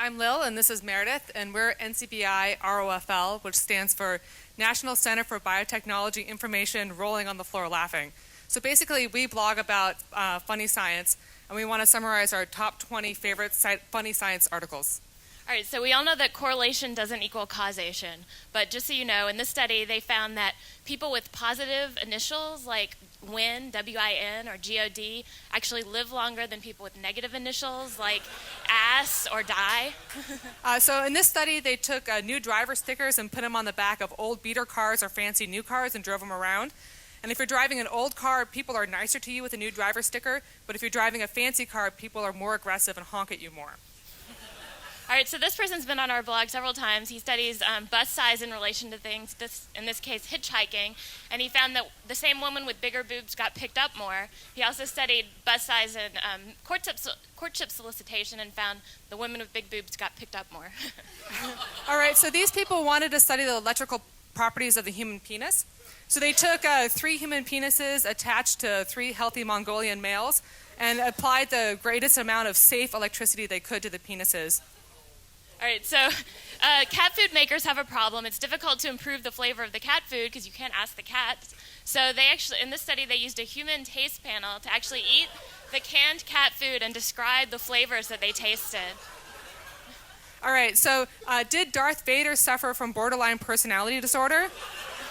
I'm Lil, and this is Meredith, and we're NCBI ROFL, which stands for National Center for Biotechnology Information Rolling on the Floor Laughing. So basically, we blog about funny science, and we want to summarize our top 20 favorite funny science articles. All right, so we all know that correlation doesn't equal causation, but just so you know, in this study, they found that people with positive initials like WIN, W-I-N, or G-O-D actually live longer than people with negative initials like ass or die. So in this study, they took new driver stickers and put them on the back of old beater cars or fancy new cars and drove them around. And if you're driving an old car, people are nicer to you with a new driver sticker, but if you're driving a fancy car, people are more aggressive and honk at you more. All right, so this person's been on our blog several times. He studies bus size in relation to things, in this case hitchhiking, and he found that the same woman with bigger boobs got picked up more. He also studied bus size in courtship solicitation and found the women with big boobs got picked up more. All right, so these people wanted to study the electrical properties of the human penis. So they took 3 human penises attached to 3 healthy Mongolian males and applied the greatest amount of safe electricity they could to the penises. All right, so cat food makers have a problem. It's difficult to improve the flavor of the cat food because you can't ask the cats. So they actually, in this study, they used a human taste panel to actually eat the canned cat food and describe the flavors that they tasted. All right, so did Darth Vader suffer from borderline personality disorder?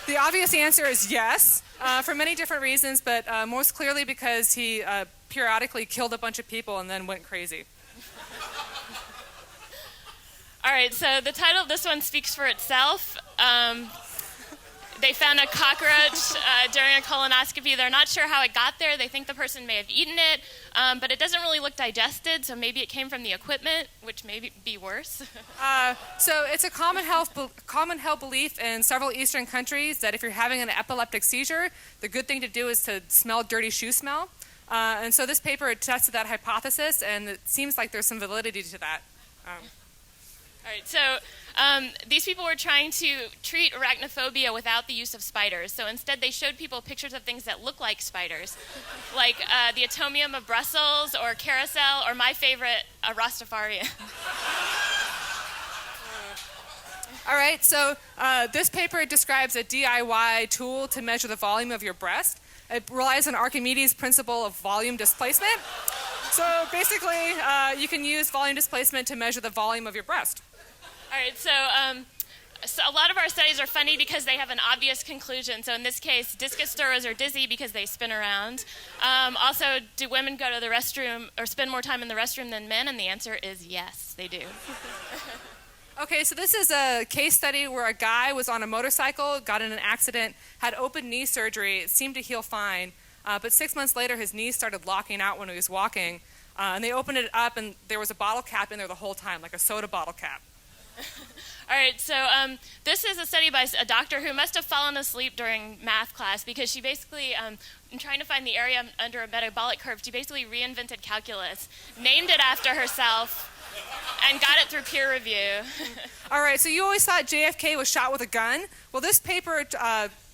The obvious answer is yes, for many different reasons, but most clearly because he periodically killed a bunch of people and then went crazy. All right, so the title of this one speaks for itself. They found a cockroach during a colonoscopy. They're not sure how it got there. They think the person may have eaten it, but it doesn't really look digested, so maybe it came from the equipment, which may be worse. So it's a common held belief in several Eastern countries that if you're having an epileptic seizure, the good thing to do is to smell dirty shoe smell. And so this paper tested that hypothesis, and it seems like there's some validity to that. All right, so these people were trying to treat arachnophobia without the use of spiders. So instead, they showed people pictures of things that look like spiders, like the atomium of Brussels, or carousel, or my favorite, a Rastafarian. All right, so this paper describes a DIY tool to measure the volume of your breast. It relies on Archimedes' principle of volume displacement. So basically, you can use volume displacement to measure the volume of your breast. All right, so a lot of our studies are funny because they have an obvious conclusion. So in this case, discus throwers are dizzy because they spin around. Also, do women go to the restroom or spend more time in the restroom than men? And the answer is yes, they do. Okay, so this is a case study where a guy was on a motorcycle, got in an accident, had open knee surgery, it seemed to heal fine, but 6 months later his knees started locking out when he was walking, and they opened it up and there was a bottle cap in there the whole time, like a soda bottle cap. All right, so this is a study by a doctor who must have fallen asleep during math class because she basically, in trying to find the area under a metabolic curve, she basically reinvented calculus, named it after herself, and got it through peer review. All right, so you always thought JFK was shot with a gun. Well, this paper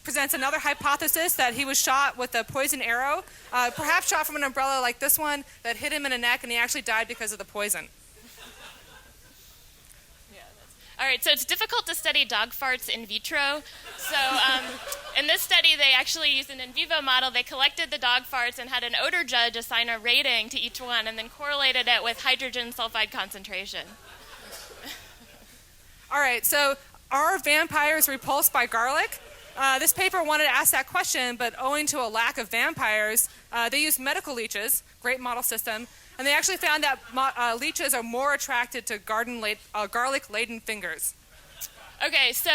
presents another hypothesis that he was shot with a poison arrow, perhaps shot from an umbrella like this one that hit him in the neck, and he actually died because of the poison. All right, so it's difficult to study dog farts in vitro. So in this study, they actually used an in vivo model. They collected the dog farts and had an odor judge assign a rating to each one and then correlated it with hydrogen sulfide concentration. All right, so are vampires repulsed by garlic? This paper wanted to ask that question, but owing to a lack of vampires, they used medical leeches, great model system, and they actually found that leeches are more attracted to garlic-laden fingers. Okay, so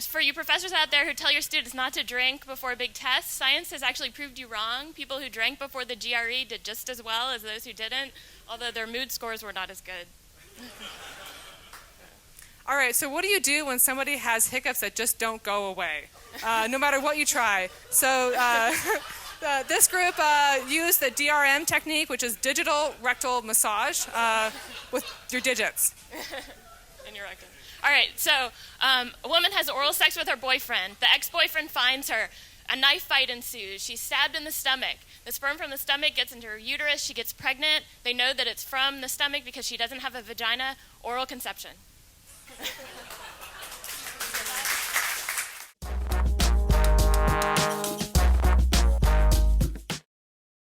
for you professors out there who tell your students not to drink before a big test, science has actually proved you wrong. People who drank before the GRE did just as well as those who didn't, although their mood scores were not as good. All right, so what do you do when somebody has hiccups that just don't go away, no matter what you try? So this group used the DRM technique, which is digital rectal massage with your digits. In your rectum. All right, so a woman has oral sex with her boyfriend. The ex-boyfriend finds her. A knife fight ensues. She's stabbed in the stomach. The sperm from the stomach gets into her uterus. She gets pregnant. They know that it's from the stomach because she doesn't have a vagina. Oral conception.